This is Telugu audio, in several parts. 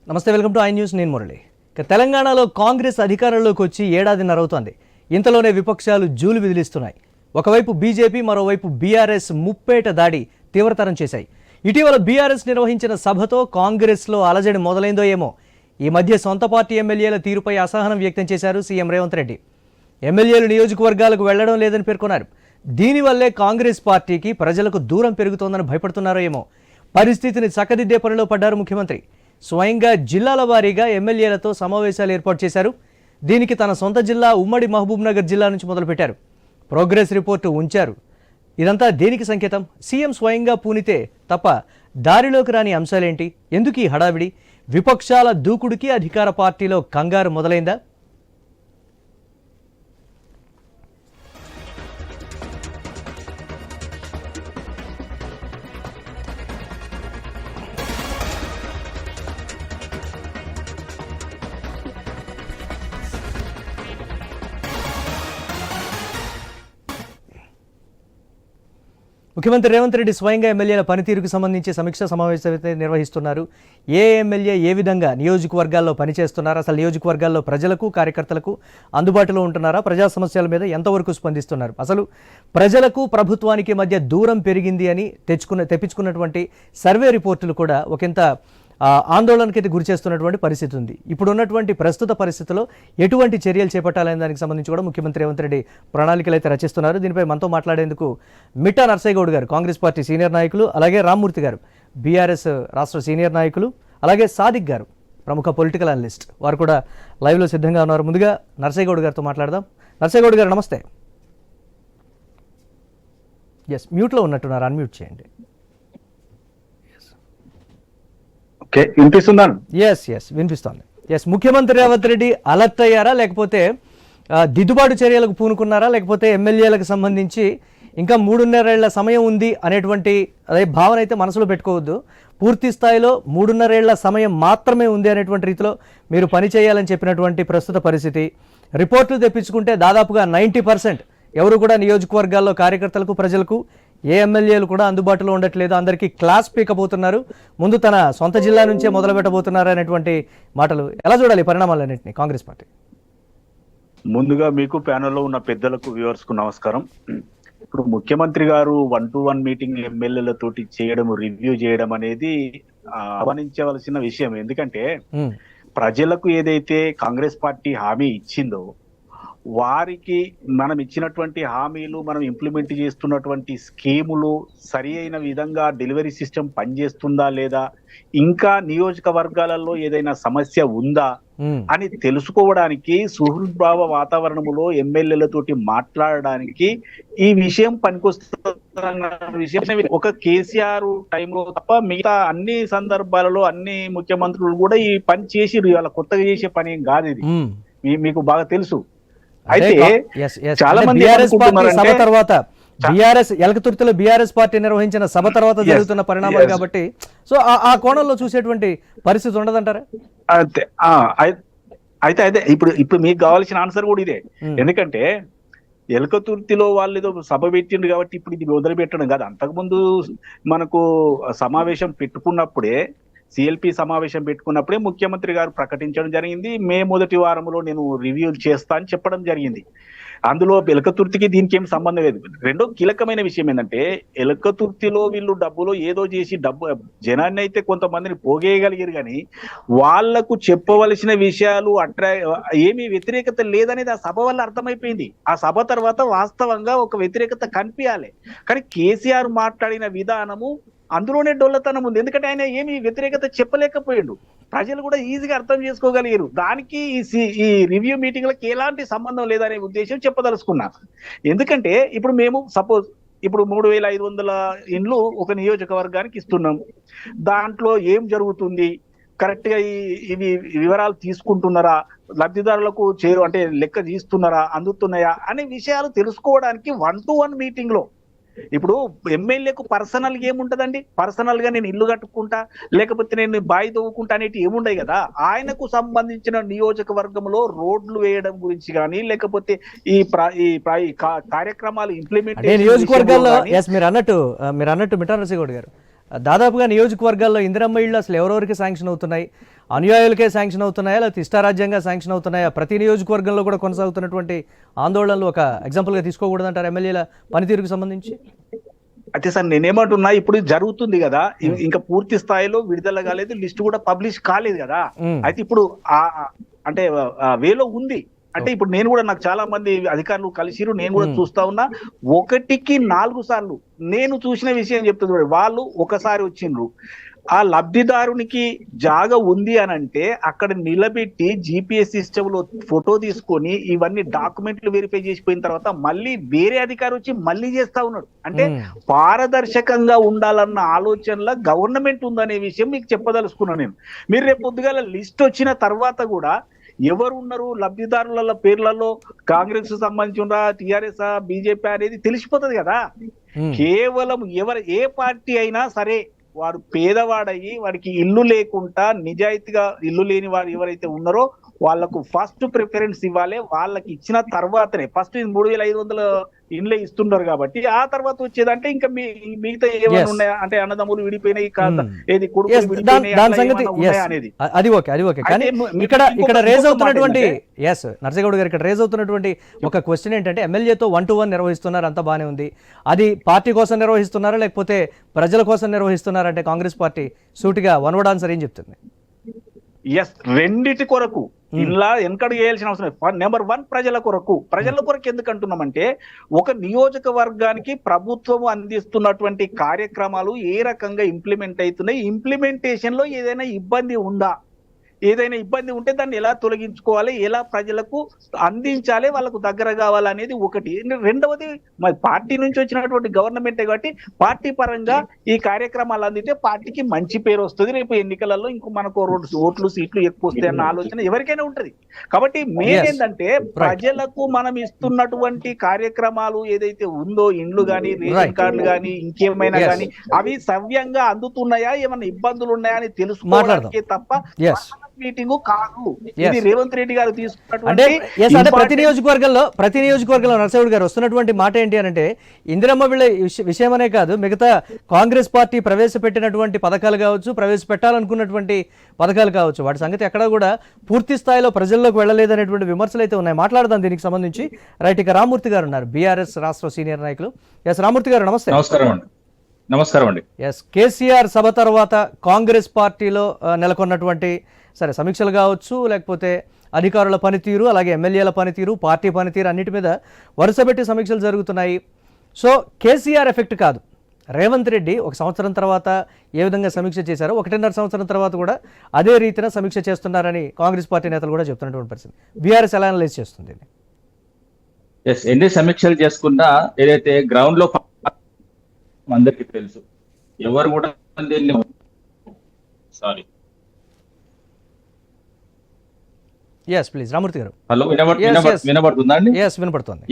నమస్తే, వెల్కమ్ టు ఐ న్యూస్. నేను మురళి. తెలంగాణలో కాంగ్రెస్ అధికారంలోకి వచ్చి ఏడాదిన్నర అవుతోంది. ఇంతలోనే విపక్షాలు జూలు విదిలిస్తున్నాయి. ఒకవైపు బీజేపీ, మరోవైపు బీఆర్ఎస్ ముప్పేట దాడి తీవ్రతరం చేశాయి. ఇటీవల బీఆర్ఎస్ నిర్వహించిన సభతో కాంగ్రెస్లో అలజడి మొదలైందో ఏమో. ఈ మధ్య సొంత పార్టీ ఎమ్మెల్యేల తీరుపై అసహనం వ్యక్తం చేశారు సీఎం రేవంత్ రెడ్డి. ఎమ్మెల్యేలు నియోజకవర్గాలకు వెళ్లడం లేదని పేర్కొన్నారు. దీనివల్లే కాంగ్రెస్ పార్టీకి ప్రజలకు దూరం పెరుగుతోందని భయపడుతున్నారో ఏమో. పరిస్థితిని చక్కదిద్దే పనిలో పడ్డారు ముఖ్యమంత్రి. స్వయంగా జిల్లాల వారీగా ఎమ్మెల్యేలతో సమావేశాలు ఏర్పాటు చేశారు. దీనికి తన సొంత జిల్లా ఉమ్మడి మహబూబ్నగర్ జిల్లా నుంచి మొదలుపెట్టారు. ప్రోగ్రెస్ రిపోర్టు ఉంచారు. ఇదంతా దేనికి సంకేతం? సీఎం స్వయంగా పూనితే తప్ప దారిలోకి రాని అంశాలేంటి? ఎందుకు ఈ హడావిడి? విపక్షాల దూకుడుకి అధికార పార్టీలో కంగారు మొదలైందా? ముఖ్యమంత్రి రేవంత్ రెడ్డి స్వయంగా ఎమ్మెల్యేల పనితీరుకు సంబంధించి సమీక్షా సమావేశం నిర్వహిస్తున్నారు. ఏ ఎమ్మెల్యే ఏ విధంగా నియోజకవర్గాల్లో పనిచేస్తున్నారు, అసలు నియోజకవర్గాల్లో ప్రజలకు కార్యకర్తలకు అందుబాటులో ఉంటున్నారా, ప్రజా సమస్యల మీద ఎంతవరకు స్పందిస్తున్నారు, అసలు ప్రజలకు ప్రభుత్వానికి మధ్య దూరం పెరిగింది అని తెప్పించుకున్నటువంటి సర్వే రిపోర్టులు కూడా ఒకంత ఆందోళనకైతే గురి చేస్తున్నటువంటి పరిస్థితి ఉంది. ఇప్పుడున్నటువంటి ప్రస్తుత పరిస్థితిలో ఎటువంటి చర్యలు చేపట్టాలనే దానికి సంబంధించి కూడా ముఖ్యమంత్రి రేవంత్ రెడ్డి ప్రణాళికలు అయితే రచిస్తున్నారు. దీనిపై మనతో మాట్లాడేందుకు మిట్టా నర్సయ్య గౌడ్ గారు, కాంగ్రెస్ పార్టీ సీనియర్ నాయకులు, అలాగే రామ్మూర్తి గారు, బీఆర్ఎస్ రాష్ట్ర సీనియర్ నాయకులు, అలాగే సాదిక్ గారు, ప్రముఖ పొలిటికల్ అనలిస్ట్, వారు కూడా లైవ్లో సిద్ధంగా ఉన్నారు. ముందుగా నర్సయ్య గౌడ్ గారితో మాట్లాడదాం. నర్సయ్య గౌడ్ గారు నమస్తే. ఎస్, మ్యూట్లో ఉన్నట్టున్నారు, అన్మ్యూట్ చేయండి. వినిపిస్తోంది. ఎస్, ముఖ్యమంత్రి రేవంత్ రెడ్డి అలర్ట్ అయ్యారా, లేకపోతే దిద్దుబాటు చర్యలకు పూనుకున్నారా, లేకపోతే ఎమ్మెల్యేలకు సంబంధించి ఇంకా 3.5 ఏళ్ల సమయం ఉంది అనేటువంటి అదే భావన అయితే మనసులో పెట్టుకోవద్దు. పూర్తి స్థాయిలో 3.5 ఏళ్ల సమయం మాత్రమే ఉంది అనేటువంటి రీతిలో మీరు పని చేయాలని చెప్పినటువంటి ప్రస్తుత పరిస్థితి. రిపోర్టులు తెప్పించుకుంటే దాదాపుగా 90% ఎవరు కూడా నియోజకవర్గాల్లో కార్యకర్తలకు, ప్రజలకు ఏ ఎమ్మెల్యేలు కూడా అందుబాటులో ఉండట్లేదు. అందరికీ క్లాస్ పీకపోతున్నారు. ముందు తన సొంత జిల్లా నుంచే మొదలు పెట్టబోతున్నారు అనేటువంటి మాటలు. ఎలా చూడాలి పరిణామాలన్నింటినీ కాంగ్రెస్ పార్టీ? ముందుగా మీకు ప్యానెల్లో ఉన్న పెద్దలకు, వ్యూవర్స్ కు నమస్కారం. ఇప్పుడు ముఖ్యమంత్రి గారు 1-to-1 మీటింగ్ ఎమ్మెల్యేలతోటి చేయడం, రివ్యూ చేయడం అనేది ఆహ్వానించవలసిన విషయం. ఎందుకంటే ప్రజలకు ఏదైతే కాంగ్రెస్ పార్టీ హామీ ఇచ్చిందో వారికి మనం ఇచ్చినటువంటి హామీలు, మనం ఇంప్లిమెంట్ చేస్తున్నటువంటి స్కీములు సరి అయిన విధంగా డెలివరీ సిస్టమ్ పనిచేస్తుందా లేదా, ఇంకా నియోజకవర్గాలలో ఏదైనా సమస్య ఉందా అని తెలుసుకోవడానికి సుహృద్భావ వాతావరణంలో ఎమ్మెల్యేలతోటి మాట్లాడడానికి ఈ విషయం పనికొస్తున్న విషయం. ఒక కేసీఆర్ టైంలో తప్ప మిగతా అన్ని సందర్భాలలో అన్ని ముఖ్యమంత్రులు కూడా ఈ పని చేసి వాళ్ళ కొత్తగా చేసే పని ఏం కాదు. ఇది మీకు బాగా తెలుసు. అయితే చాలా మంది సభ తర్వాత బీఆర్ఎస్ ఎలకతుర్తిలో బీఆర్ఎస్ పార్టీ నిర్వహించిన సభ తర్వాత జరుగుతున్న పరిణామాలు కాబట్టి సో ఆ కోణంలో చూసేటువంటి పరిస్థితి ఉండదంటారా? అయితే ఇప్పుడు మీకు కావాల్సిన ఆన్సర్ కూడా ఇదే. ఎందుకంటే ఎలకతుర్తిలో వాళ్ళు ఏదో సభ పెట్టిండు కాబట్టి ఇప్పుడు ఇది వదిలిపెట్టడం కాదు. అంతకుముందు మనకు సమావేశం పెట్టుకున్నప్పుడే, సిఎల్పి సమావేశం పెట్టుకున్నప్పుడే ముఖ్యమంత్రి గారు ప్రకటించడం జరిగింది. మే మొదటి వారంలో నేను రివ్యూ చేస్తా అని చెప్పడం జరిగింది. అందులో ఎలకతుర్తికి దీనికి ఏం సంబంధం లేదు. రెండో కీలకమైన విషయం ఏంటంటే, ఎలకతుర్తిలో వీళ్ళు డబ్బులో ఏదో చేసి జనాన్ని అయితే కొంతమందిని పోగేయగలిగారు, కానీ వాళ్లకు చెప్పవలసిన విషయాలు ఏమీ వ్యతిరేకత లేదనేది ఆ సభ వల్ల అర్థమైపోయింది. ఆ సభ తర్వాత వాస్తవంగా ఒక వ్యతిరేకత కనిపించాలి, కానీ కేసీఆర్ మాట్లాడిన విధానము అందులోనే డొల్లతనం ఉంది. ఎందుకంటే ఆయన ఏమి వ్యతిరేకత చెప్పలేకపోయాడు, ప్రజలు కూడా ఈజీగా అర్థం చేసుకోగలిగారు. దానికి ఈ రివ్యూ మీటింగ్లకి ఎలాంటి సంబంధం లేదనే ఉద్దేశం చెప్పదలుచుకున్నా. ఎందుకంటే ఇప్పుడు మేము సపోజ్ ఇప్పుడు 3,500 ఇండ్లు ఒక నియోజకవర్గానికి ఇస్తున్నాం. దాంట్లో ఏం జరుగుతుంది, కరెక్ట్ గా ఇవి వివరాలు తీసుకుంటున్నారా, లబ్ధిదారులకు అంటే లెక్క తీస్తున్నారా, అందుతున్నాయా అనే విషయాలు తెలుసుకోవడానికి 1-to-1 మీటింగ్ లో ఇప్పుడు ఎమ్మెల్యేకు పర్సనల్ ఏముంటదండి? పర్సనల్ గా నేను ఇల్లు కట్టుకుంటా, లేకపోతే నేను బాయి తవ్వుకుంటా అనేటి ఏముండయి కదా. ఆయనకు సంబంధించిన నియోజకవర్గంలో రోడ్లు వేయడం గురించి కానీ, లేకపోతే ఈ కార్యక్రమాలు ఇంప్లిమెంట్ నియోజకవర్గాల్లో మీరు అన్నట్టు మిట్టా నరసింహగౌడ్ గారు దాదాపుగా నియోజకవర్గాల్లో ఇందిరమ్మ ఇళ్ళు అసలు ఎవరెవరికి శాంక్షన్ అవుతున్నాయి, అనుయాయులకే శాంక్షన్ అవుతున్నాయా, లేకపోతే ఇష్టారాజ్యంగా శాంక్షన్ అవుతున్నాయా? ప్రతి నియోజకవర్గంలో కూడా కొనసాగుతున్నటువంటి ఆందోళనలు ఒక ఎగ్జాంపుల్గా తీసుకోకూడదంటారు ఎమ్మెల్యేల పనితీరుకు సంబంధించి? అయితే సార్ నేనేమంటున్నా, ఇప్పుడు జరుగుతుంది కదా, ఇంకా పూర్తి స్థాయిలో విడుదల కాలేదు, లిస్ట్ కూడా పబ్లిష్ కాలేదు కదా. అయితే ఇప్పుడు అంటే వేలో ఉంది. అంటే ఇప్పుడు నేను కూడా, నాకు చాలా మంది అధికారులు కలిసిరు, నేను కూడా చూస్తా ఉన్నా. 1కి 4 సార్లు నేను చూసిన విషయం చెప్తుంది. వాళ్ళు ఒకసారి వచ్చిండ్రు, ఆ లబ్ధిదారునికి జాగా ఉంది అని అంటే అక్కడ నిలబెట్టి జిపిఎస్ సిస్టమ్ లో ఫోటో తీసుకొని ఇవన్నీ డాక్యుమెంట్లు వెరిఫై చేసిపోయిన తర్వాత మళ్ళీ వేరే అధికారి వచ్చి మళ్ళీ చేస్తా ఉన్నాడు. అంటే పారదర్శకంగా ఉండాలన్న ఆలోచనలో గవర్నమెంట్ ఉందనే విషయం మీకు చెప్పదలుచుకున్నాను నేను. మీరు రేపు పొద్దుగాల లిస్ట్ వచ్చిన తర్వాత కూడా ఎవరు ఉన్నారు లబ్ధిదారుల పేర్లలో, కాంగ్రెస్ సంబంధించిన టిఆర్ఎస్ బీజేపీ అనేది తెలిసిపోతుంది కదా. కేవలం ఏ పార్టీ అయినా సరే వారు పేదవాడయ్యి వాడికి ఇల్లు లేకుండా నిజాయితీగా ఇల్లు లేని వారు ఎవరైతే ఉన్నారో వాళ్ళకు ఫస్ట్ ప్రిఫరెన్స్ ఇవ్వాలి. వాళ్ళకి ఇచ్చిన తర్వాతనే, ఫస్ట్ 3,500 ఇండ్లే ఇస్తున్నారు కాబట్టి ఆ తర్వాత వచ్చేదంటే ఇంకా మిగతా ఏమైనా ఉన్నాయా అంటే అన్నదమ్ములు విడిపోయినాయి ఏది కొడుకులు విడిపోయినాయి అనేది అది ఓకే. కానీ ఇక్కడ రేజ్ అవుతున్నటువంటి నర్సగౌడ్ గారు, ఇక్కడ రేజ్ అవుతున్నటువంటి ఒక క్వశ్చన్ ఏంటంటే, ఎమ్మెల్యేతో 1-to-1 నిర్వహిస్తున్నారు, అంతా బానే ఉంది. అది పార్టీ కోసం నిర్వహిస్తున్నారా లేకపోతే ప్రజల కోసం నిర్వహిస్తున్నారా అంటే కాంగ్రెస్ పార్టీ సూటిగా వన్ వర్డ్ ఆన్సర్ ఏం చెప్తుంది? రెండిటి కొరకు ఇలా వెనకడు చేయాల్సిన అవసరం. నెంబర్ 1 ప్రజల కొరకు ఎందుకు అంటున్నామంటే, ఒక నియోజకవర్గానికి ప్రభుత్వం అందిస్తున్నటువంటి కార్యక్రమాలు ఏ రకంగా ఇంప్లిమెంట్ అవుతున్నాయి, ఇంప్లిమెంటేషన్ లో ఏదైనా ఇబ్బంది ఉందా, ఏదైనా ఇబ్బంది ఉంటే దాన్ని ఎలా తొలగించుకోవాలి, ఎలా ప్రజలకు అందించాలి, వాళ్ళకు దగ్గర కావాలనేది ఒకటి. రెండవది, మరి పార్టీ నుంచి వచ్చినటువంటి గవర్నమెంటే కాబట్టి పార్టీ పరంగా ఈ కార్యక్రమాలు అందితే పార్టీకి మంచి పేరు వస్తుంది. రేపు ఎన్నికలలో ఇంకో మనకు 2 ఓట్లు సీట్లు ఎక్కువ వస్తాయి అన్న ఆలోచన ఎవరికైనా ఉంటది. కాబట్టి మెయిన్ ఏంటంటే, ప్రజలకు మనం ఇస్తున్నటువంటి కార్యక్రమాలు ఏదైతే ఉందో, ఇండ్లు గాని, రేషన్ కార్డులు గాని, ఇంకేమైనా గానీ అవి సవ్యంగా అందుతున్నాయా, ఏమైనా ఇబ్బందులు ఉన్నాయా అని తెలుసుకోవడానికే తప్ప మీటింగ్ కాదు. ఇది రేవంత్ రెడ్డి గారు తీసుకున్నటువంటి ప్రతి నియోజకవర్గంలో నరసింహుడు గారు వస్తున్నటువంటి మాట ఏంటి అంటే, ఇందిరమ్మ వీళ్ళ విషయమనే కాదు, మిగతా కాంగ్రెస్ పార్టీ ప్రవేశపెట్టినటువంటి పథకాలు కావచ్చు, ప్రవేశపెట్టాలనుకున్నటువంటి పథకాలు కావచ్చు, వాటి సంగతి ఎక్కడా కూడా పూర్తి స్థాయిలో ప్రజల్లోకి వెళ్ళలేదనేటువంటి విమర్శలు అయితే ఉన్నాయి. మాట్లాడదాం దీనికి సంబంధించి. రైట్, ఇక రామ్మూర్తి గారు ఉన్నారు, బీఆర్ఎస్ రాష్ట్ర సీనియర్ నాయకులు. రామ్మూర్తి గారు నమస్తే. నమస్కారం అండి. కేసీఆర్ సభ తర్వాత కాంగ్రెస్ పార్టీలో నెలకొన్నటువంటి సమీక్షలు కావచ్చు, లేకపోతే అధికారుల పనితీరు, అలాగే ఎమ్మెల్యేల పనితీరు, పార్టీ పనితీరు అన్నిటి మీద వరుసపెట్టి సమీక్షలు జరుగుతున్నాయి. సో కేసీఆర్ ఎఫెక్ట్ కాదు, రేవంత్ రెడ్డి 1 సంవత్సరం తర్వాత ఏ విధంగా సమీక్ష చేశారో 1.5 సంవత్సరం తర్వాత కూడా అదే రీతిన సమీక్ష చేస్తున్నారని కాంగ్రెస్ పార్టీ నేతలు కూడా చెప్తున్నటువంటి పరిస్థితి. బీఆర్ఎస్ ఎలా అనలైజ్ చేస్తుంది? ఎన్ని సమీక్షలు చేసుకున్నా ఏదైతే గ్రౌండ్ లో అందరికీ తెలుసు, ఎవరు కూడా రామూర్తి గారు, హలో, వినబడుతుందా అండి? వినపడుతుంది.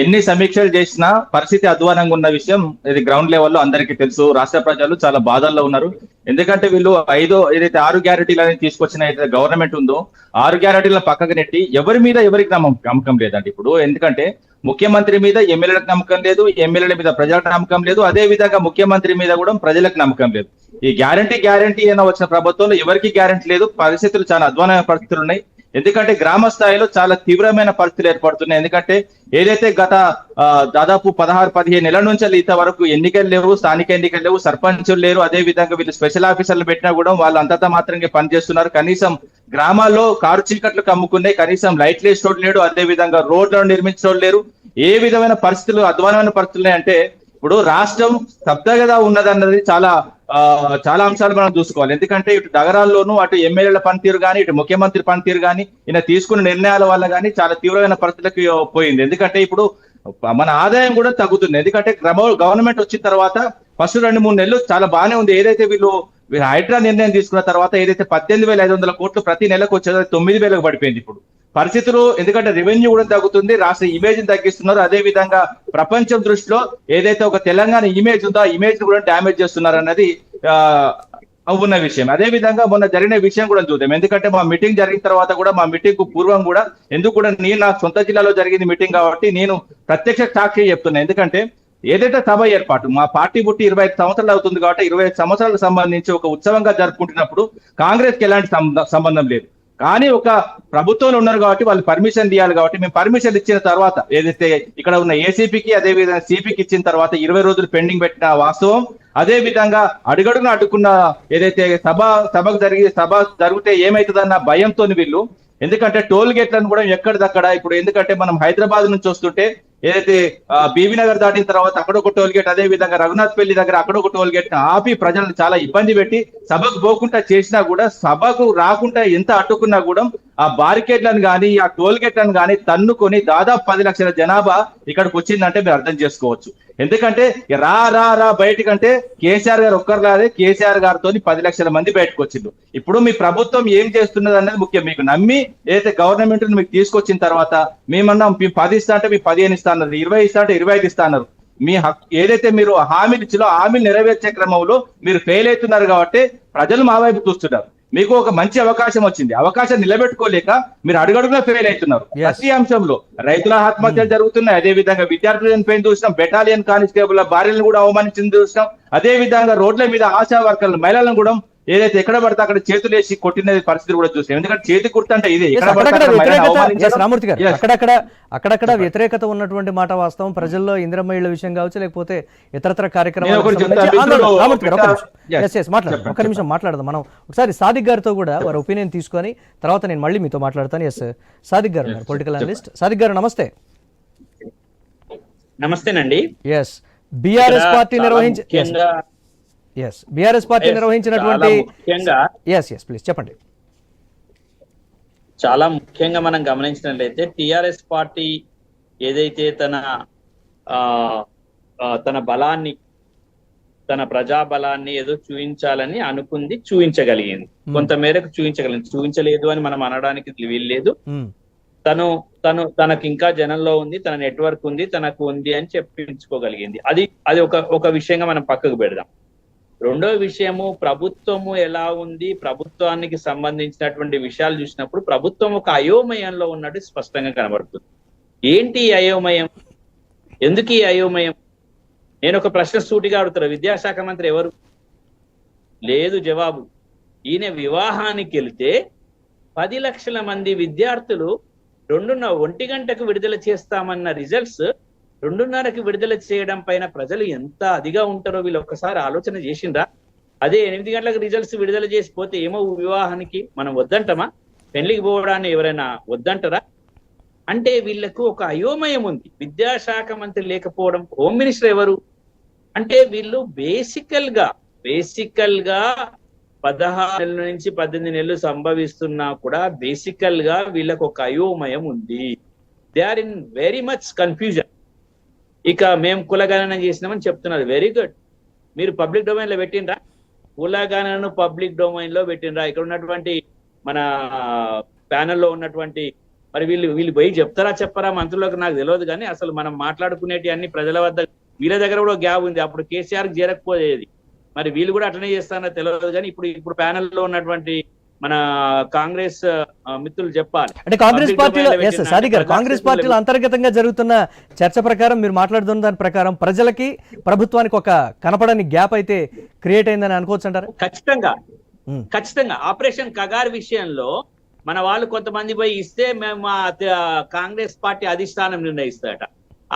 ఎన్ని సమీక్షలు చేసినా పరిస్థితి అధ్వానంగా ఉన్న విషయం ఇది గ్రౌండ్ లెవెల్లో అందరికీ తెలుసు. రాష్ట్ర ప్రజలు చాలా బాధల్లో ఉన్నారు. ఎందుకంటే వీళ్ళు 6 గ్యారెంటీలని తీసుకొచ్చిన ఏదైతే గవర్నమెంట్ ఉందో 6 గ్యారెంటీల పక్కకు నెట్టి ఎవరి మీద ఎవరికి నమ్మకం లేదండి ఇప్పుడు. ఎందుకంటే ముఖ్యమంత్రి మీద ఎమ్మెల్యేలకు నమ్మకం లేదు, ఎమ్మెల్యేల మీద ప్రజలకు నమ్మకం లేదు, అదే విధంగా ముఖ్యమంత్రి మీద కూడా ప్రజలకు నమ్మకం లేదు. ఈ గ్యారంటీ అయినా వచ్చిన ప్రభుత్వంలో ఎవరికి గ్యారంటీ లేదు. పరిస్థితులు చాలా అధ్వానమైన పరిస్థితులు ఉన్నాయి. ఎందుకంటే గ్రామ స్థాయిలో చాలా తీవ్రమైన పరిస్థితులు ఏర్పడుతున్నాయి. ఎందుకంటే ఏదైతే గత దాదాపు 16-15 నెలల నుంచి ఇంతవరకు ఎన్నికలు లేవు, స్థానిక ఎన్నికలు లేవు, సర్పంచులు లేరు, అదే విధంగా వీళ్ళు స్పెషల్ ఆఫీసర్లు పెట్టినా కూడా వాళ్ళు అంతటా మాత్రమే పనిచేస్తున్నారు. కనీసం గ్రామాల్లో కారు చీకట్లు కమ్ముకున్నాయి, కనీసం లైట్లు వేసేటోడు లేడు, అదే విధంగా రోడ్లను నిర్మించడం లేరు. ఏ విధమైన పరిస్థితులు, అధ్వానమైన పరిస్థితులు అంటే ఇప్పుడు రాష్ట్రం స్తబ్దగదా ఉన్నదన్నది చాలా అంశాలు మనం చూసుకోవాలి. ఎందుకంటే ఇటు నగరాల్లోనూ అటు ఎమ్మెల్యేల పనితీరు కానీ, ఇటు ముఖ్యమంత్రి పనితీరు కానీ, ఈయన తీసుకున్న నిర్ణయాల వల్ల కానీ చాలా తీవ్రమైన పరిస్థితులకు పోయింది. ఎందుకంటే ఇప్పుడు మన ఆదాయం కూడా తగ్గుతుంది. ఎందుకంటే గవర్నమెంట్ వచ్చిన తర్వాత ఫస్ట్ 2-3 నెలలు చాలా బాగానే ఉంది. ఏదైతే వీళ్ళు హైడ్రా నిర్ణయం తీసుకున్న తర్వాత ఏదైతే 18,500 కోట్లు ప్రతి నెలకు వచ్చేది 9,000కు పడిపోయింది ఇప్పుడు పరిస్థితులు. ఎందుకంటే రెవెన్యూ కూడా తగ్గుతుంది, రాష్ట్ర ఇమేజ్ తగ్గిస్తున్నారు. అదే విధంగా ప్రపంచం దృష్టిలో ఏదైతే ఒక తెలంగాణ ఇమేజ్ ఉందో ఆ ఇమేజ్ కూడా డ్యామేజ్ చేస్తున్నారు అన్నది ఉన్న విషయం. అదే విధంగా మొన్న జరిగిన విషయం కూడా చూద్దాం. ఎందుకంటే మా మీటింగ్ జరిగిన తర్వాత కూడా, మా మీటింగ్ కు పూర్వం కూడా, ఎందుకు కూడా నేను నా సొంత జిల్లాలో జరిగింది మీటింగ్ కాబట్టి నేను ప్రత్యక్ష సాక్షి చెప్తున్నా. ఎందుకంటే ఏదైతే సభ ఏర్పాటు మా పార్టీ పుట్టి 25 సంవత్సరాలు అవుతుంది కాబట్టి 25 సంవత్సరాలకు సంబంధించి ఒక ఉత్సవంగా జరుపుకుంటున్నప్పుడు కాంగ్రెస్ కి ఎలాంటి సంబంధం లేదు. కానీ ఒక ప్రభుత్వంలో ఉన్నారు కాబట్టి వాళ్ళు పర్మిషన్ ఇవ్వాలి కాబట్టి మేము పర్మిషన్ ఇచ్చిన తర్వాత ఏదైతే ఇక్కడ ఉన్న ఏసీపీకి అదే విధంగా సిపికి ఇచ్చిన తర్వాత 20 రోజులు పెండింగ్ పెట్టిన వాస్తవం. అదే విధంగా అడుగడుగున అడ్డుకున్న ఏదైతే సభ జరిగితే ఏమైతుందన్న భయంతో వీళ్ళు, ఎందుకంటే టోల్ గేట్లను కూడా ఎక్కడిదక్కడ ఇప్పుడు, ఎందుకంటే మనం హైదరాబాద్ నుంచి వస్తుంటే ఏదైతే బీబీ నగర్ దాటిన తర్వాత అక్కడ ఒక టోల్ గేట్, అదే విధంగా రఘునాథ్ పెళ్లి దగ్గర అక్కడ ఒక టోల్ గేట్ ఆపి ప్రజలను చాలా ఇబ్బంది పెట్టి సభకు పోకుండా చేసినా కూడా, సభకు రాకుండా ఎంత అడ్డుకున్నా కూడా ఆ బారికేడ్లను కానీ ఆ టోల్ గేట్లను కానీ తన్నుకొని దాదాపు 10 లక్షల జనాభా ఇక్కడికి వచ్చిందంటే మీరు అర్థం చేసుకోవచ్చు. ఎందుకంటే రా బయటకంటే కేసీఆర్ గారు ఒక్కరు రాదే, కేసీఆర్ గారితో 10 లక్షల మంది బయటకు వచ్చిండ్రు. ఇప్పుడు మీ ప్రభుత్వం ఏం చేస్తున్నది అనేది ముఖ్యం. మీకు నమ్మి ఏదైతే గవర్నమెంట్ మీకు తీసుకొచ్చిన తర్వాత మేమన్నా 10 ఇస్తా అంటే మీ 15 ఇస్తా అన్నారు, 20 ఇస్తా అంటే 25 ఇస్తా అన్నారు. మీ ఏదైతే మీరు హామీలు ఇచ్చిలో హామీలు నెరవేర్చే క్రమంలో మీరు ఫెయిల్ అవుతున్నారు కాబట్టి ప్రజలు మా వైపు చూస్తున్నారు. మీకు ఒక మంచి అవకాశం వచ్చింది, అవకాశం నిలబెట్టుకోలేక మీరు అడుగడుగునా ఫెయిల్ అవుతున్నారు. ప్రతి అంశంలో రైతుల ఆత్మహత్యలు జరుగుతున్నాయి, అదే విధంగా విద్యార్థులు చనిపోయిన చూసినాం, బెటాలియన్ కానిస్టేబుల్ భార్యలను కూడా అవమానించింది చూసినాం, అదే విధంగా రోడ్ల మీద ఆశా వర్కర్లు మహిళలను కూడా ఏదైతే ఎక్కడ పడితే అక్కడ చేతులు వేసి కొట్టిన పరిస్థితి కూడా చూసాం. ఎందుకంటే చేతి గుర్తు అంటే ఇది రామూర్తి గారు అక్కడక్కడ వ్యతిరేకత ఉన్నటువంటి మాట వాస్తవం. ప్రజల్లో ఇందిరమ్మ ఇళ్ల విషయం కావచ్చు, లేకపోతే ఇతరత్ర కార్యక్రమాలు. ఒక నిమిషం మాట్లాడదాం మనం. ఒకసారి సాదిక్ గారితో కూడా వారి ఒపీనియన్ తీసుకొని తర్వాత నేను మళ్ళీ మీతో మాట్లాడతాను. ఎస్ సాదిక్ గారు, పొలిటికల్ అనలిస్ట్. సాదిక్ గారు నమస్తే. నమస్తేనండి. ఎస్ బీఆర్ఎస్ పార్టీ నిర్వహించినటువంటి ప్లీజ్ చెప్పండి. చాలా ముఖ్యంగా మనం గమనించినట్లయితే టిఆర్ఎస్ పార్టీ ఏదైతే తన బలాన్ని, తన ప్రజా బలాన్ని ఏదో చూపించాలని అనుకుంది, చూపించగలిగింది, కొంతమేరకు చూపించలేదు అని మనం అనడానికి వీల్లేదు. తనకు ఇంకా జనంలో ఉంది, తన నెట్వర్క్ ఉంది, తనకు ఉంది అని చెప్పించుకోగలిగింది. అది ఒక విషయంగా మనం పక్కకు పెడదాం. రెండో విషయము, ప్రభుత్వము ఎలా ఉంది, ప్రభుత్వానికి సంబంధించినటువంటి విషయాలు చూసినప్పుడు ప్రభుత్వం ఒక అయోమయంలో ఉన్నట్టు స్పష్టంగా కనబడుతుంది. ఏంటి ఈ అయోమయం? ఎందుకు ఈ అయోమయం? నేను ఒక ప్రశ్న సూటిగా అడుగుతాను. విద్యాశాఖ మంత్రి ఎవరు? లేదు జవాబు. ఈయన వివాహానికి వెళ్తే 10 లక్షల మంది విద్యార్థులు 1 గంటకు విడుదల చేస్తామన్న రిజల్ట్స్ 2:30కి విడుదల చేయడం పైన ప్రజలు ఎంత అదిగా ఉంటారో వీళ్ళు ఒక్కసారి ఆలోచన చేసిండ్రా? అదే 8 గంటలకు రిజల్ట్స్ విడుదల చేసిపోతే ఏమో వివాహానికి మనం వద్దంటమా? పెళ్లికి పోవడాన్ని ఎవరైనా వద్దంటారా? అంటే వీళ్ళకు ఒక అయోమయం ఉంది. విద్యాశాఖ మంత్రి లేకపోవడం, హోమ్ మినిస్టర్ ఎవరు అంటే వీళ్ళు బేసికల్ గా 16 నెలల నుంచి 18 నెలలు సంభవిస్తున్నా కూడా బేసికల్ గా వీళ్ళకు ఒక అయోమయం ఉంది. They are in very much confusion. ఇక మేము కులగణన చేసినామని చెప్తున్నారు. Very good. మీరు పబ్లిక్ డొమైన్ లో పెట్టినరా? కులగణనను పబ్లిక్ డొమైన్ లో పెట్టినరా? ఇక్కడ ఉన్నటువంటి మన ప్యానెల్లో ఉన్నటువంటి మరి వీళ్ళు పోయి చెప్తారా చెప్పరా మంత్రులకు నాకు తెలియదు. కానీ అసలు మనం మాట్లాడుకునేటి అన్ని ప్రజల వద్ద, వీళ్ళ దగ్గర కూడా గ్యాప్ ఉంది. అప్పుడు కేసీఆర్ చేరకపోయేది, మరి వీళ్ళు కూడా అట్లనే చేస్తారో తెలియదు. కానీ ఇప్పుడు ప్యానెల్లో ఉన్నటువంటి మన కాంగ్రెస్ మిత్రులు చెప్పాలి. అంటే కాంగ్రెస్ పార్టీలో కాంగ్రెస్ పార్టీలో అంతర్గతంగా జరుగుతున్న చర్చ ప్రకారం, మీరు మాట్లాడుతున్న దాని ప్రకారం ప్రజలకి ప్రభుత్వానికి ఒక కనపడని గ్యాప్ అయితే క్రియేట్ అయిందని అనుకోవచ్చు అంటారా? ఖచ్చితంగా. ఆపరేషన్ కగార్ విషయంలో మన వాళ్ళు కొంతమంది పోయి ఇస్తే మేము కాంగ్రెస్ పార్టీ అధిష్టానం నిర్ణయిస్తారట.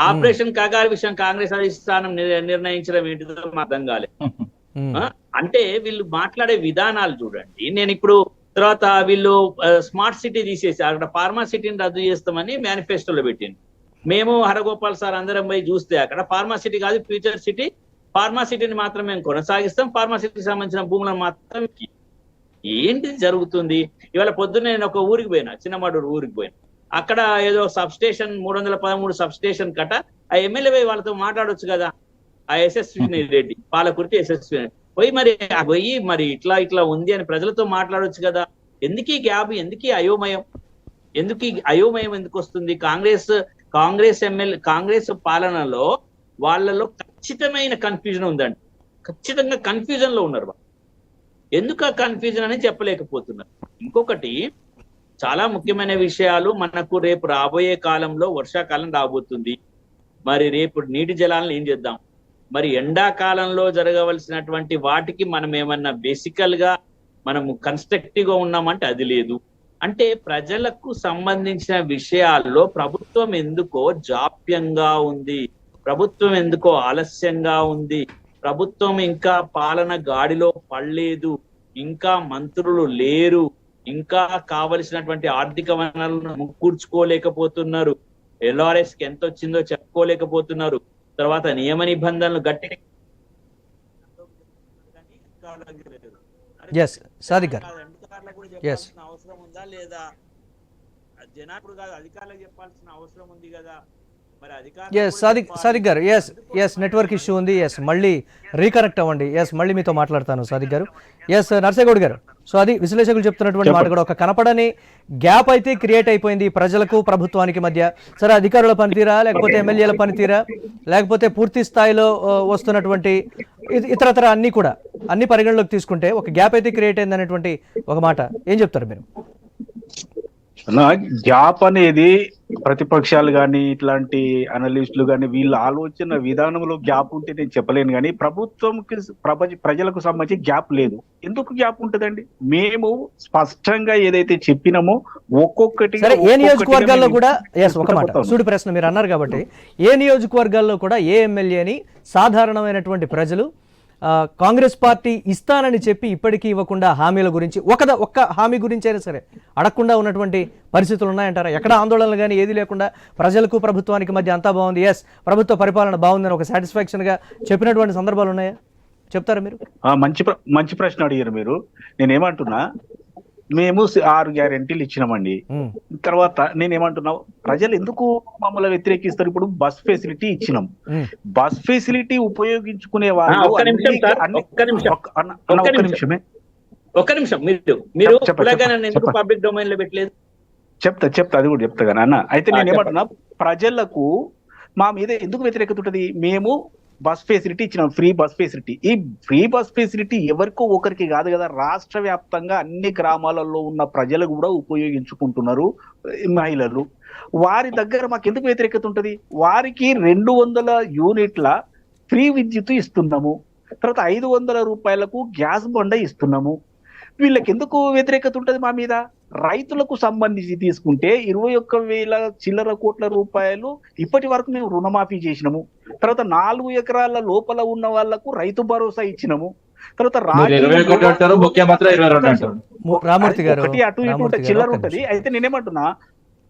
ఆపరేషన్ కగార్ విషయం కాంగ్రెస్ అధిష్టానం నిర్ణయించడం ఏంటిదో మాకు అర్థం కాలేదు. అంటే వీళ్ళు మాట్లాడే విధానాలు చూడండి. నేను ఇప్పుడు తర్వాత వీళ్ళు స్మార్ట్ సిటీ తీసేసి అక్కడ ఫార్మా సిటీని రద్దు చేస్తామని మేనిఫెస్టోలో పెట్టింది. మేము హరగోపాల్ సార్ అందరం పోయి చూస్తే అక్కడ ఫార్మా సిటీ కాదు, ఫ్యూచర్ సిటీ, ఫార్మా సిటీని మాత్రం మేము కొనసాగిస్తాం, ఫార్మా సిటీకి సంబంధించిన భూములను మాత్రం. ఏంటి జరుగుతుంది? ఇవాళ పొద్దున్న నేను ఒక ఊరికి పోయినా, చిన్నమాడూరు ఊరికి పోయినా. అక్కడ ఏదో సబ్ స్టేషన్ 313 సబ్ స్టేషన్ కట. ఆ ఎమ్మెల్యే వాళ్ళతో మాట్లాడొచ్చు కదా, ఆ యశస్విని రెడ్డి, పాలకుర్తి యశస్విని పోయి మరి ఇట్లా ఉంది అని ప్రజలతో మాట్లాడొచ్చు కదా. ఎందుకు ఈ గ్యాప్? ఎందుకు ఈ అయోమయం? ఎందుకు వస్తుంది? కాంగ్రెస్ పాలనలో వాళ్ళలో ఖచ్చితమైన కన్ఫ్యూజన్ ఉందండి. ఖచ్చితంగా కన్ఫ్యూజన్ లో ఉన్నారు. ఎందుకు ఆ కన్ఫ్యూజన్ అని చెప్పలేకపోతున్నారు. ఇంకొకటి చాలా ముఖ్యమైన విషయాలు, మనకు రేపు రాబోయే కాలంలో వర్షాకాలం రాబోతుంది. మరి రేపు నీటి జలాలను ఏం చేద్దాం? మరి ఎండాకాలంలో జరగవలసినటువంటి వాటికి మనం ఏమన్నా బేసికల్ గా మనము కన్స్ట్రక్టివ్ గా ఉన్నామంటే అది లేదు. అంటే ప్రజలకు సంబంధించిన విషయాల్లో ప్రభుత్వం ఎందుకో జాప్యంగా ఉంది, ప్రభుత్వం ఎందుకో ఆలస్యంగా ఉంది, ప్రభుత్వం ఇంకా పాలన గాడిలో పడలేదు, ఇంకా మంత్రులు లేరు, ఇంకా కావలసినటువంటి ఆర్థిక వనరులను కూర్చుకోలేకపోతున్నారు, LRS కి ఎంత వచ్చిందో చెప్పుకోలేకపోతున్నారు, తర్వాత నియమ నిబంధనలు గట్టి సాదిక్ గారు అవసరం ఉందా లేదా? జనాలు కాదు అధికారులకు చెప్పాల్సిన అవసరం ఉంది కదా. మరి సాదిక్ గారు నెట్వర్క్ ఇష్యూ ఉంది. మళ్ళీ రీకనెక్ట్ అవ్వండి. మళ్ళీ మీతో మాట్లాడతాను సాదిక్ గారు. నర్సేగౌడ్ గారు, సో అది విశ్లేషకులు చెప్తున్నటువంటి మాట కూడా, ఒక కనపడని గ్యాప్ అయితే క్రియేట్ అయిపోయింది ప్రజలకు ప్రభుత్వానికి మధ్య. సరే, అధికారుల పనితీరా, లేకపోతే ఎమ్మెల్యేల పనితీరా, లేకపోతే పూర్తి స్థాయిలో వస్తున్నటువంటి ఇతరతర అన్ని పరిగణలోకి తీసుకుంటే ఒక గ్యాప్ అయితే క్రియేట్ అయింది అనేటువంటి ఒక మాట ఏం చెప్తారు మీరు? గ్యాప్ అనేది ప్రతిపక్షాలు కానీ ఇట్లాంటి అనలిస్టులు కానీ వీళ్ళ ఆలోచన విధానంలో గ్యాప్ ఉంటే నేను చెప్పలేను, కానీ ప్రభుత్వంకి ప్రజలకు సంబంధించి గ్యాప్ లేదు. ఎందుకు గ్యాప్ ఉంటుందండి? మేము స్పష్టంగా ఏదైతే చెప్పినామో ఒక్కొక్కటి ఏ నియోజకవర్గాల్లో కూడా ఒక మాట సూటి ప్రశ్న మీరు అన్నారు కాబట్టి, ఏ నియోజకవర్గాల్లో కూడా ఏ ఎమ్మెల్యేని సాధారణమైనటువంటి ప్రజలు కాంగ్రెస్ పార్టీ ఇస్తానని చెప్పి ఇప్పటికీ ఇవ్వకుండా హామీల గురించి ఒక్క హామీ గురించి అయినా సరే అడగకుండా ఉన్నటువంటి పరిస్థితులు ఉన్నాయంటారా? ఎక్కడ ఆందోళనలు కానీ ఏది లేకుండా ప్రజలకు ప్రభుత్వానికి మధ్య అంతా బాగుంది, ప్రభుత్వ పరిపాలన బాగుందని ఒక సాటిస్ఫాక్షన్ గా చెప్పినటువంటి సందర్భాలు ఉన్నాయా? చెప్తారా మీరు? మంచి ప్రశ్న అడిగారు మీరు. నేనేమంటున్నా, మేము 6 గ్యారెంటీలు ఇచ్చినామండి. తర్వాత నేనేమంటున్నా, ప్రజలు ఎందుకు మమ్మల్ని వ్యతిరేకిస్తారు? ఇప్పుడు బస్ ఫెసిలిటీ ఇచ్చినాం, బస్ ఫెసిలిటీ ఉపయోగించుకునే వాళ్ళు పబ్లిక్ డొమైన్ లో పెట్టలేదు. చెప్తా అది కూడా చెప్తా కానీ అన్న. అయితే నేనేమంటున్నా, ప్రజలకు మా మీద ఎందుకు వ్యతిరేకత ఉంటుంది? మేము బస్ ఫెసిలిటీ ఇచ్చినాం, ఫ్రీ బస్ ఫెసిలిటీ. ఈ ఫ్రీ బస్ ఫెసిలిటీ ఎవరికో ఒకరికి కాదు కదా, రాష్ట్ర వ్యాప్తంగా అన్ని గ్రామాలలో ఉన్న ప్రజలు కూడా ఉపయోగించుకుంటున్నారు, మహిళలు. వారి దగ్గర మాకు ఎందుకు వ్యతిరేకత ఉంటుంది? వారికి 200 యూనిట్ల ఫ్రీ విద్యుత్ ఇస్తున్నాము, తర్వాత 500 రూపాయలకు గ్యాస్ బండ ఇస్తున్నాము. వీళ్ళకి ఎందుకు వ్యతిరేకత ఉంటుంది మా మీద? రైతులకు సంబంధించి తీసుకుంటే 21,000 చిల్లర కోట్ల రూపాయలు ఇప్పటి వరకు మేము రుణమాఫీ చేసినాము. తర్వాత 4 ఎకరాల లోపల ఉన్న వాళ్లకు రైతు భరోసా ఇచ్చినాము. తర్వాత ఒకటి అటు ఇటు చిల్లర ఉంటది. అయితే నేనేమంటున్నా,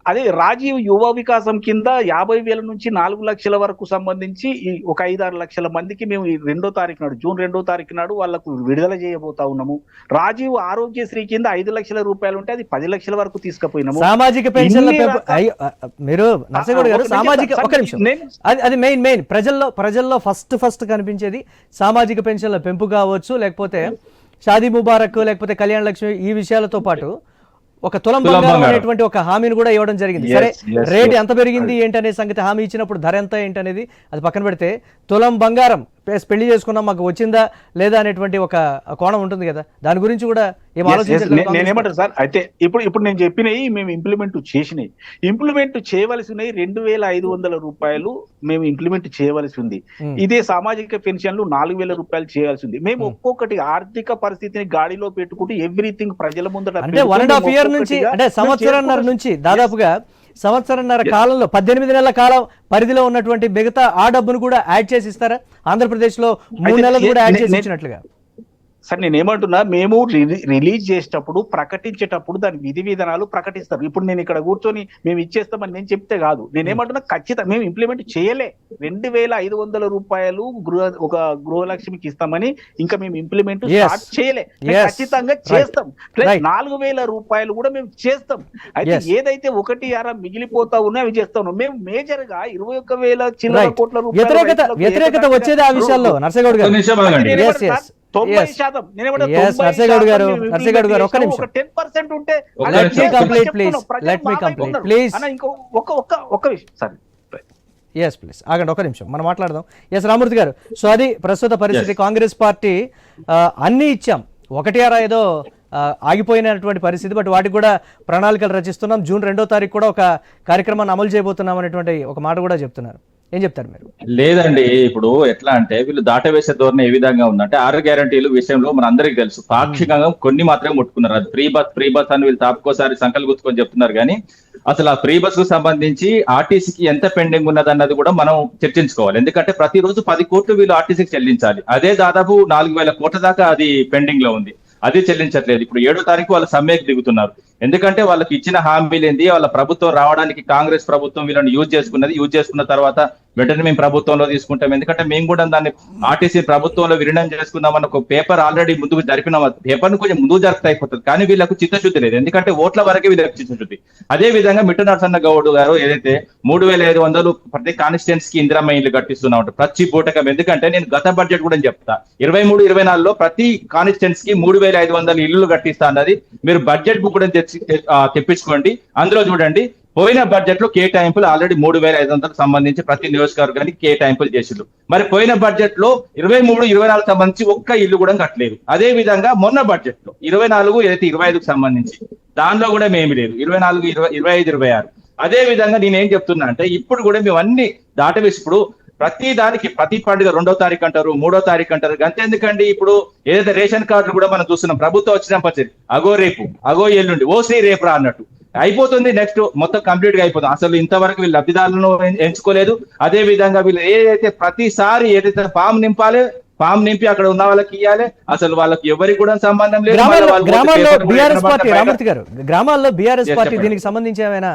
అదే రాజీవ్ యువ వికాసం కింద 50,000 నుంచి 4 లక్షల వరకు సంబంధించి ఒక 5-6 లక్షల మందికి మేము జూన్ 2వ తారీఖు నాడు వాళ్ళకు విడుదల చేయబోతా ఉన్నాము. రాజీవ్ ఆరోగ్యశ్రీ కింద 5 లక్షల రూపాయలు ఉంటే అది 10 లక్షల వరకు తీసుకుపోయినాము. సామాజిక పెన్షన్ల మీరు నర్సగౌడ్ గారు, సామాజిక అది మెయిన్ ప్రజల్లో ఫస్ట్ కనిపించేది సామాజిక పెన్షన్ల పెంపు కావచ్చు, లేకపోతే షాదీ ముబారక్, లేకపోతే కళ్యాణ లక్ష్మి, ఈ విషయాలతో పాటు ఒక తులం బంగారం అనేటువంటి ఒక హామీని కూడా ఇవ్వడం జరిగింది. సరే, రేట్ ఎంత పెరిగింది ఏంటనే సంగతి హామీ ఇచ్చినప్పుడు ధర ఎంత ఏంటనేది అది పక్కన పెడితే, తులం బంగారం పెళ్లి చేసుకున్నాం మాకు వచ్చిందా లేదా అనేటువంటి ఒక కోణం ఉంటుంది కదా, దాని గురించి కూడా ఏం ఆలోచించారు? నేనేమంటారు సార్, అయితే ఇప్పుడు నేను చెప్పినవి మేము ఇంప్లిమెంట్ చేయవలసినవి 2,500 రూపాయలు మేము ఇంప్లిమెంట్ చేయవలసి ఉంది. ఇదే సామాజిక పెన్షన్లు 4,000 రూపాయలు చేయాల్సి ఉంది. మేము ఒక్కొక్కటి ఆర్థిక పరిస్థితిని గాడిలో పెట్టుకుంటూ ఎవ్రీథింగ్ ప్రజల ముందర, అంటే 1.5 ఇయర్ నుంచి, అంటే సంవత్సరంన్నర నుంచి దాదాపుగా సంవత్సరంన్నర కాలంలో 18 నెలల కాలం పరిధిలో ఉన్నటువంటి మిగతా ఆ డబ్బును కూడా యాడ్ చేసి ఇస్తారా? ఆంధ్రప్రదేశ్ లో 3 నెలలు కూడా యాడ్ చేసి ఇచ్చినట్లుగా. సార్ నేనేమంటున్నా, మేము రిలీజ్ చేసేటప్పుడు ప్రకటించేటప్పుడు దాని విధి విధానాలు ప్రకటిస్తారు. ఇప్పుడు నేను ఇక్కడ కూర్చొని మేము ఇచ్చేస్తామని నేను చెప్తే కాదు. నేనేమంటున్నా, ఖచ్చితంగా మేము ఇంప్లిమెంట్ చేయలే. 2,500 రూపాయలు ఒక గృహలక్ష్మికి ఇస్తామని ఇంకా మేము ఇంప్లిమెంట్ స్టార్ట్ చేయలే. ఖచ్చితంగా చేస్తాం. 4,000 రూపాయలు కూడా మేము చేస్తాం. అయితే ఏదైతే 1.6 మిగిలిపోతా ఉన్నాయి అవి చేస్తా ఉన్నాం. మేము మేజర్ గా 21,000 చిల్లర కోట్ల రూపాయలు వ్యతిరేకత వచ్చేది ఆ విషయంలో. నర్సగౌడ్ గారు, 90% నర్సగౌడ్ గారు ఒక్క నిమిషం, 10% ఉంటే ఒక్క విషయం సార్, ప్లీజ్ ఆగండి ఒక నిమిషం, మనం మాట్లాడదాం. రామూర్తి గారు, సో అది ప్రస్తుత పరిస్థితి. కాంగ్రెస్ పార్టీ అన్ని ఇచ్చాం, 1/6 ఏదో ఆగిపోయినటువంటి పరిస్థితి, బట్ వాటికి కూడా ప్రణాళికలు రచిస్తున్నాం, జూన్ 2వ తారీఖు కూడా ఒక కార్యక్రమాన్ని అమలు చేయబోతున్నాం అనేటువంటి ఒక మాట కూడా చెప్తున్నారు. ఏం చెప్తారు మీరు? లేదండి, ఇప్పుడు ఎట్లా అంటే వీళ్ళు దాటవేసే ధోరణి ఏ విధంగా ఉందంటే 6 గ్యారంటీలు విషయంలో మన అందరికీ తెలుసు, పాక్షికంగా కొన్ని మాత్రమే ముట్టుకున్నారు. అది ఫ్రీ బస్ అని వీళ్ళు తాపుకోసారి సంకల్ గుర్తుకొని చెప్తున్నారు కానీ అసలు ఆ ఫ్రీ బస్ కు సంబంధించి ఆర్టీసీకి ఎంత పెండింగ్ ఉన్నది అన్నది కూడా మనం చర్చించుకోవాలి. ఎందుకంటే ప్రతిరోజు 10 కోట్లు వీళ్ళు ఆర్టీసీకి చెల్లించాలి. అదే దాదాపు 4,000 కోట్ల దాకా అది పెండింగ్ లో ఉంది, అది చెల్లించట్లేదు. ఇప్పుడు 7వ తారీఖు వాళ్ళు సమ్మెకు దిగుతున్నారు. ఎందుకంటే వాళ్ళకి ఇచ్చిన హామీలు ఏంది, వాళ్ళ ప్రభుత్వం రావడానికి కాంగ్రెస్ ప్రభుత్వం వీళ్ళని యూజ్ చేసుకున్న తర్వాత వెంటనే మేము ప్రభుత్వంలో తీసుకుంటాం. ఎందుకంటే మేము కూడా దాన్ని ఆర్టీసీ ప్రభుత్వంలో విలీనం చేసుకుందామని ఒక పేపర్ ఆల్రెడీ ముందుకు జరిపినాం. పేపర్ ను కొంచెం ముందుకు జరిపితే అయిపోతుంది, కానీ వీళ్ళకు చిత్తశుద్ధి లేదు. ఎందుకంటే ఓట్ల వరకే వీళ్ళకి చిత్తశుద్ధి. అదే విధంగా మిట్ట నరసన్న గౌడ్ గారు ఏదైతే 3,500 ప్రతి కాన్స్టిట్యున్సీ కి ఇందిరమ్మ ఇల్లు కట్టిస్తున్నా ఉంటారు ప్రతి పూటకం. ఎందుకంటే నేను గత బడ్జెట్ కూడా చెప్తా, 23-24లో ప్రతి కాన్స్టిట్యున్సీ కి 3,500 ఇల్లు కట్టిస్తా అన్నది మీరు బడ్జెట్ బుక్ కూడా తెప్పించుకోండి. అందులో చూడండి, పోయిన బడ్జెట్ లో కేటాయింపులు ఆల్రెడీ 3,500 సంబంధించి ప్రతి నియోజకవర్గానికి కేటాయింపులు చేసిండ్రు. మరి పోయిన బడ్జెట్ లో 23-24 సంబంధించి ఒక్క ఇల్లు కూడా కట్టలేదు. అదే విధంగా మొన్న బడ్జెట్ లో 24 ఏదైతే 25కు సంబంధించి దానిలో కూడా మేమి లేదు, 24, 25, 26. అదే విధంగా నేనేం చెప్తున్నా అంటే ఇప్పుడు కూడా మేము అన్ని దాటవేసి ఇప్పుడు ప్రతి దానికి ప్రతి పండుగ 2వ తారీఖు అంటారు, 3వ తారీఖు అంటారు. అంతేందుకండి, ఇప్పుడు ఏదైతే రేషన్ కార్డులు కూడా మనం చూస్తున్నాం, ప్రభుత్వం వచ్చినప్పటి అగో రేపు, అగో ఎల్లుండి, ఓ శ్రీ రేపు రా అన్నట్టు అయిపోతుంది. నెక్స్ట్ మొత్తం కంప్లీట్ గా అయిపోతుంది. అసలు ఇంతవరకు వీళ్ళు లబ్ధిదారులను ఎంచుకోలేదు. అదే విధంగా వీళ్ళు ఏదైతే ప్రతిసారి ఏదైతే ఫామ్ నింపాలి, ఫామ్ నింపి అక్కడ ఉన్న వాళ్ళకి ఇవ్వాలి, అసలు వాళ్ళకి ఎవరికి కూడా సంబంధం లేదు. గ్రామాల్లో బీఆర్ఎస్ పార్టీ రామూర్తి గారు, గ్రామాల్లో బీఆర్ఎస్ పార్టీ దీనికి సంబంధించి ఏమైనా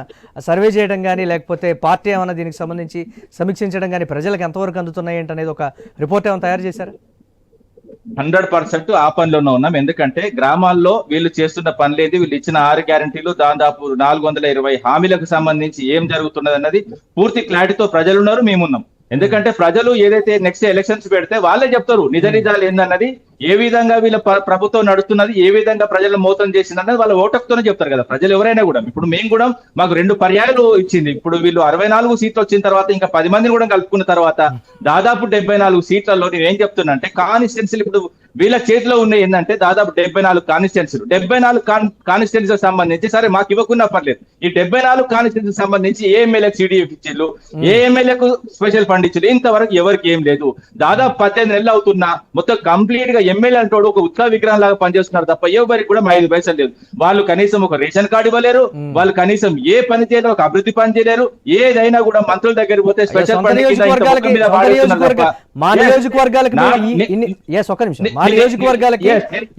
సర్వే చేయడం కానీ లేకపోతే పార్టీ ఏమైనా దీనికి సంబంధించి సమీక్షించడం కానీ ప్రజలకు ఎంతవరకు అందుతున్నాయి ఏంటనేది ఒక రిపోర్ట్ ఏమైనా తయారు చేశారా? 100% ఆ పనిలోనే ఉన్నాం. ఎందుకంటే గ్రామాల్లో వీళ్ళు చేస్తున్న పనులేది, వీళ్ళు ఇచ్చిన 6 గ్యారంటీలు దాదాపు 420 హామీలకు సంబంధించి ఏం జరుగుతున్నది అన్నది పూర్తి క్లారిటీతో ప్రజలు ఉన్నారు, మేమున్నాం. ఎందుకంటే ప్రజలు ఏదైతే నెక్స్ట్ ఎలక్షన్స్ పెడితే వాళ్ళే చెప్తారు నిజ నిజాలు ఏందన్నది, ఏ విధంగా వీళ్ళ ప్రభుత్వం నడుస్తున్నది, ఏ విధంగా ప్రజలు మోసం చేసింది అన్నది వాళ్ళ ఓటక్తోనే చెప్తారు కదా ప్రజలు ఎవరైనా కూడా. ఇప్పుడు మేము కూడా మాకు 2 పర్యాయాలు ఇచ్చింది. ఇప్పుడు వీళ్ళు 64 సీట్లు వచ్చిన తర్వాత ఇంకా 10 మందిని కూడా కలుపుకున్న తర్వాత దాదాపు 74 సీట్లలో నేను ఏం చెప్తున్నా అంటే కాన్స్టిట్యున్సీలు ఇప్పుడు వీళ్ళ చేతిలో ఉన్న ఏంటంటే దాదాపు 74 కాన్స్టిట్యున్సీలు. 74 కాన్స్టిట్యున్సీలకు సంబంధించి సరే మాకు ఇవ్వకున్నా పర్లేదు, ఈ 74 కాన్స్టిట్యున్సీకి సంబంధించి ఏ ఎమ్మెల్యేకి సిడిఎఫ్ ఇచ్చిళ్ళు, ఏ ఎమ్మెల్యేకు స్పెషల్ ఫండ్ ఇచ్చిండు, ఇంతవరకు ఎవరికి ఏం లేదు. దాదాపు 18 నెలలు అవుతున్నా మొత్తం కంప్లీట్ గా ఎమ్మెల్యే అంటోడు ఒక ఉత్సవ విగ్రహం లాగా పనిచేస్తున్నారు తప్ప ఎవరికి కూడా 5 పైసలు లేదు. వాళ్ళు కనీసం ఒక రేషన్ కార్డు ఇవ్వలేరు, వాళ్ళు కనీసం ఏ పని చేయలేరు, ఒక అభివృద్ధి పని చేయలేరు. ఏదైనా కూడా మంత్రుల దగ్గర పోతే స్పెషల్ ఫండ్ మా నియోజకవర్గాలకి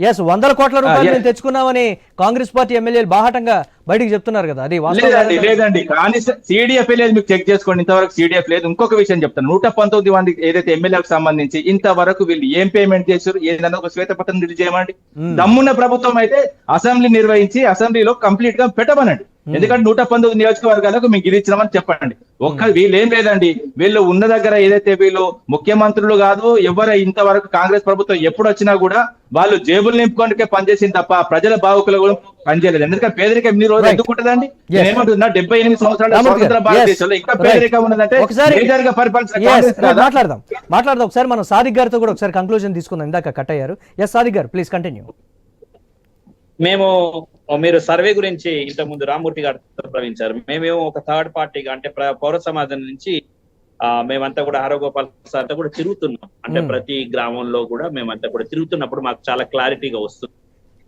100 కోట్ల రూపాయలు మేము తెచ్చుకున్నామని కాంగ్రెస్ పార్టీ ఎమ్మెల్యేలు బాహాటంగా బయటికి చెప్తున్నారు కదా, అది లేదండి. కానీ సిడిఎఫ్ లేదు, మీకు చెక్ చేసుకోండి, ఇంతవరకు సిడిఎఫ్ లేదు. ఇంకొక విషయం చెప్తాను, 119 మంది ఏదైతే ఎమ్మెల్యేలకు సంబంధించి ఇంతవరకు వీళ్ళు ఏం పేమెంట్ చేశారు ఏదైనా ఒక శ్వేతపత్రం రిలీజ్ చేయమండి. దమ్మున్న ప్రభుత్వం అయితే అసెంబ్లీ నిర్వహించి అసెంబ్లీలో కంప్లీట్ గా పెట్టమనండి. ఎందుకంటే 119 నియోజకవర్గాలకు మీకు ఇది ఇచ్చినామని చెప్పండి. వీళ్ళు ఏం లేదండి, వీళ్ళు ఉన్న దగ్గర ఏదైతే వీళ్ళు ముఖ్యమంత్రులు కాదు ఎవరు, ఇంతవరకు కాంగ్రెస్ ప్రభుత్వం ఎప్పుడు వచ్చినా కూడా వాళ్ళు జేబులు నింపుకోనికే పనిచేసింది తప్ప ప్రజల బావుకులు కూడా పనిచేయలేదు. ఎందుకంటే పేదరికం ఎన్ని రోజులు ఎందుకుంటుందండి? ఏమంటున్నా 78 సంవత్సరాల స్వతంత్ర భారతదేశంలో ఇంకా పేదరికం ఉన్నదంటే మాట్లాడదాం. ఒకసారి మనం సాదిక్ గారితో కూడా ఒకసారి కంక్లూజన్ తీసుకుందాం, ఇందాక కట్ అయ్యారు. ఎస్ సాదిక్ గారు, ప్లీజ్ కంటిన్యూ. మీరు సర్వే గురించి ఇంతకుముందు రామూర్తి గారు ప్రవహించారు. మేమేమో ఒక థర్డ్ పార్టీగా అంటే పౌర సమాజం నుంచి మేమంతా కూడా హరగోపాల్ సార్ కూడా తిరుగుతున్నాం. అంటే ప్రతి గ్రామంలో కూడా మేమంతా కూడా తిరుగుతున్నప్పుడు మాకు చాలా క్లారిటీగా వస్తుంది.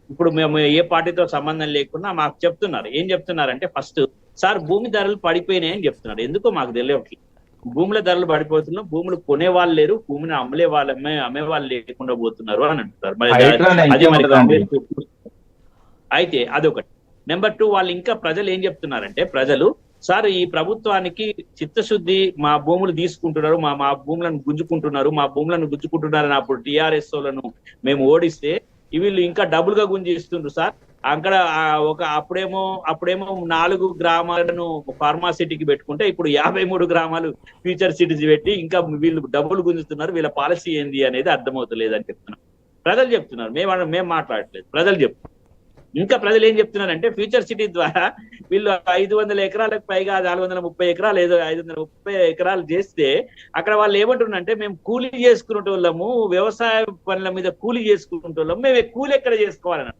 ఇప్పుడు మేము ఏ పార్టీతో సంబంధం లేకుండా మాకు చెప్తున్నారు. ఏం చెప్తున్నారంటే ఫస్ట్ సార్ భూమి ధరలు పడిపోయినాయి అని చెప్తున్నారు. ఎందుకో మాకు తెలియట్లేదు. భూముల ధరలు పడిపోతున్నాం, భూములు కొనే వాళ్ళు లేరు, భూమిని అమ్మే వాళ్ళు లేకుండా పోతున్నారు అని అంటున్నారు. అయితే అదొకటి. నెంబర్ 2, వాళ్ళు ఇంకా ప్రజలు ఏం చెప్తున్నారంటే ప్రజలు సార్ ఈ ప్రభుత్వానికి చిత్తశుద్ధి, మా భూములు తీసుకుంటున్నారు, మా భూములను గుంజుకుంటున్నారు అని అప్పుడు టిఆర్ఎస్ లను మేము ఓడిస్తే వీళ్ళు ఇంకా డబుల్ గా గుంజిస్తుండ్రు సార్. అక్కడ అప్పుడేమో 4 గ్రామాలను ఫార్మాసిటీకి పెట్టుకుంటే ఇప్పుడు 53 గ్రామాలు ఫ్యూచర్ సిటీస్ పెట్టి ఇంకా వీళ్ళు డబ్బులు గుంజుతున్నారు. వీళ్ళ పాలసీ ఏంది అనేది అర్థమవుతలేదు అని చెప్తున్నారు. ప్రజలు చెప్తున్నారు, మేము మాట్లాడట్లేదు, ప్రజలు చెప్తున్నారు. ఇంకా ప్రజలు ఏం చెప్తున్నారంటే ఫ్యూచర్ సిటీ ద్వారా వీళ్ళు 500 ఎకరాలకు పైగా 430 ఎకరాలు ఏదో 530 ఎకరాలు చేస్తే అక్కడ వాళ్ళు ఏమంటున్నారంటే మేము కూలీ చేసుకునేటోళ్ళము, వ్యవసాయ పనుల మీద కూలీ చేసుకునేటోళ్ళము, మేము కూలీ ఎక్కడ చేసుకోవాలని.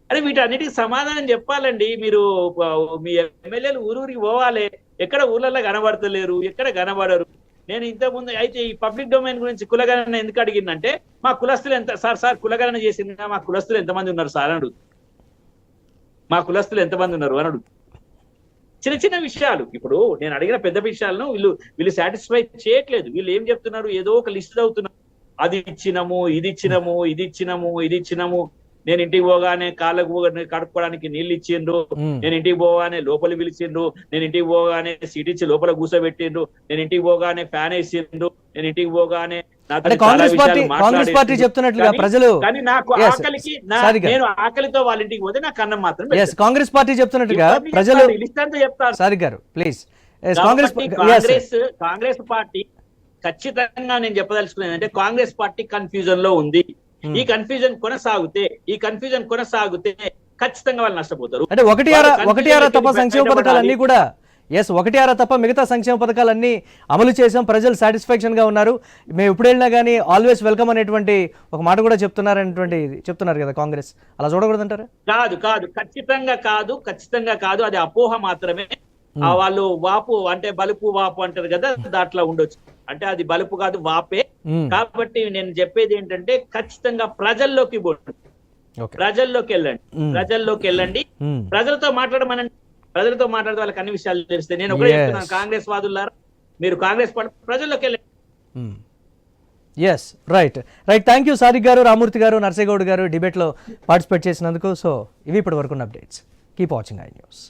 అరే వీటన్నిటికి సమాధానం చెప్పాలండి. మీరు మీ ఎమ్మెల్యేలు ఊరూరికి పోవాలి, ఎక్కడ ఊర్లలో కనబడతలేరు, ఎక్కడ కనబడరు. నేను ఇంతకుముందు అయితే ఈ పబ్లిక్ డొమైన్ గురించి కులగణన ఎందుకు అడిగిందంటే, మా కులస్తులు ఎంత సార్ కులగణన చేసిందా, మా కులస్తులు ఎంతమంది ఉన్నారు సార్ అని అడుగు, మా కులస్తులు ఎంతమంది ఉన్నారు అని అడుగు. చిన్న చిన్న విషయాలు, ఇప్పుడు నేను అడిగిన పెద్ద విషయాలను వీళ్ళు సాటిస్ఫై చేయట్లేదు. వీళ్ళు ఏం చెప్తున్నారు, ఏదో ఒక లిస్ట్ అవుతున్నారు, అది ఇచ్చినము, ఇది ఇచ్చినము, ఇది ఇచ్చినము, ఇది ఇచ్చినము. నేను ఇంటికి పోగానే కాళ్ళకు కడుక్కోవడానికి నీళ్ళు ఇచ్చిండ్రు, నేను ఇంటికి పోగానే లోపలి పిలిచిండ్రు, నేను ఇంటికి పోగానే సీట్ ఇచ్చి లోపల కూర్చోబెట్టిండ్రు, నేను ఇంటికి పోగానే ఫ్యాన్ వేసిండ్రు, నేను ఇంటికి పోగానే కాంగ్రెస్ పార్టీ చెప్తున్నట్లుగా ప్రజలు, కానీ నాకు ఆకలికి నేను ఆకలితో వాళ్ళ ఇంటికి పోతే నాకు అన్నం మాత్రం కాంగ్రెస్ పార్టీ చెప్తున్నట్టుగా ప్రజలు లిస్ట్ అంతా చెప్తారు. సారి గారు ప్లీజ్. కాంగ్రెస్ పార్టీ ఖచ్చితంగా నేను చెప్పదలుచుకునేది అంటే, కాంగ్రెస్ పార్టీ కన్ఫ్యూజన్ లో ఉంది. ఈ కన్ఫ్యూజన్ కొనసాగితే ఖచ్చితంగా వాళ్ళు నష్టపోతారు. అంటే ఒకటి ఆరా తప్ప సంక్షేమ పథకాలన్నీ కూడా ఒకటి ఆరా తప్ప మిగతా సంక్షేమ పథకాలన్నీ అమలు చేసాం, ప్రజలు సాటిస్ఫాక్షన్ గా ఉన్నారు, మేము ఎప్పుడు వెళ్ళినా కానీ ఆల్వేస్ వెల్కమ్ అనేటువంటి ఒక మాట కూడా చెప్తున్నారు కదా కాంగ్రెస్. అలా చూడకూడదంటారా? కాదు, ఖచ్చితంగా కాదు. అది అపోహ మాత్రమే. వాళ్ళు వాపు అంటే బలుపు వాపు అంటారు కదా, దాంట్లో ఉండొచ్చు. అంటే అది బలుపు కాదు, వాపే. కాబట్టి నేను చెప్పేది ఏంటంటే, ఖచ్చితంగా ప్రజల్లోకి పోండి, ప్రజల్లోకి వెళ్ళండి, ప్రజలతో మాట్లాడమనండి. ప్రజలతో మాట్లాడితే వాళ్ళకి అన్ని విషయాలు తెలిస్తే. నేను ఒకటే చెప్తున్నాను, కాంగ్రెస్ వాదులారా, మీరు కాంగ్రెస్ పార్టీ ప్రజల్లోకి వెళ్ళండి. రైట్. థ్యాంక్ యూ సాదిక్ గారు, రామూర్తి గారు, నర్సేగౌడ్ గారు డిబేట్ లో పార్టిసిపేట్ చేసినందుకు. సో ఇవి ఇప్పటి వరకు updates. Keep watching I news.